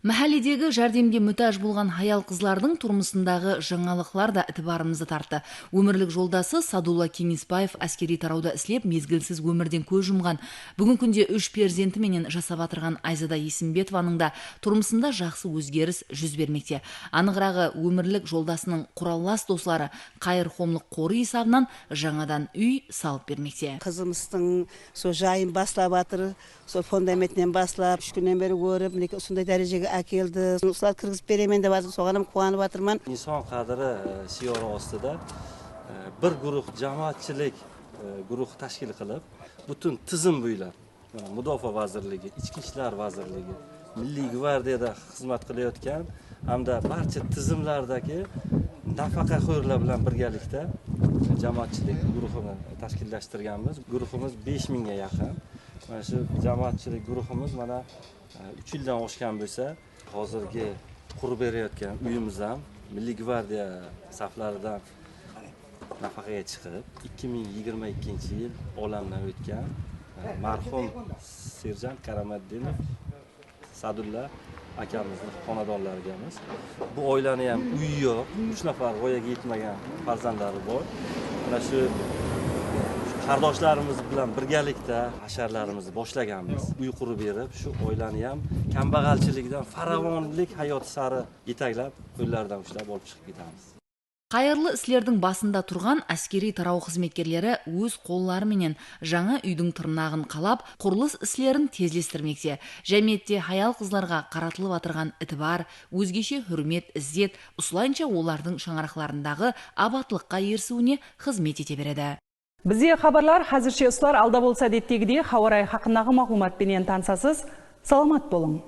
Мәхәлледегі жәрдемге мүтәж болған хаял қызлардың тұрмысындағы жаңалықлар да ітібарымызды тартты. Өмірлік жолдасы Садулла Кеңесбаев әскери тарауда іслеп, мезгілсіз өмірден көз жұмған. Бүгін күнде 3 перзенті менен жасап атырған Айзада Есімбетованың да тұрмысында жақсы өзгеріс жүз бермекте. Анығырағы өмірлік жолдасының құраллас дослары Қайыр Хомлық қоры есабынан жаңадан үй салып бермекте. Қызымыздың со жайын баслап атыр, со фундаментінен баслап, 3 күннен бері көріп, сондай дәрежеге әкелді. Осылар кіргізіп беремен деп атыр, соғаным қуанып атырман. Inson qadri shiori ostida bir guruh jamoatchilik guruhi tashkil qilib, butun tizim bo'ylab Mudofaa vazirligi, Ichki ishlar vazirligi, Milliy gvardiyada xizmat qilayotgan hamda barcha tizimlardagi nafaqaxo'rlar bilan birgalikda jamoatchilik guruhini tashkillashtirganmiz. Guruhimiz 5000 ga yaqin. Mana shu jamoatchilik guruhimiz mana 3 yildan oshgan bo'lsa, hozirgi qurib berayotgan uyimiz ham Milliy gvardiya saflaridan nafaqaga chiqib, 2022-yil olamdan o'tgan marhum serjant Karamatdinov Sadulla akamizning xonadonlarigamiz. Bu oilani ham uyi yo'q, 3 nafar voyaga yetmagan farzandlari bor. Mana shu qardoshlarimiz bilan birgalikda hasharlarimizni boshlaganmiz. Uy qurib berib, shu oilani ham kambag'alchilikdan farovonlik hayoti sari yetaklab, qo'llaridan ushlab olib chiqib ketamiz. Қайырлы іслердің басында тұрған әскери тарау қызметкерлері өз қоллары менен жаңа үйдің тырнағын қалап, құрылыс іслерін тезлестірмекте. Жәмиетте хаял қызларға қаратылып атырған ітібар, өзгеше хүрмет, іззет, осылайынша олардың шаңырақларындағы абаттылыққа ерсуіне қызмет ете береді. Бізде хабарлар хәзірше ұслар алда болса деттегіде хауарай хақындағы мағлұматпенен тансасыз, саламат болың.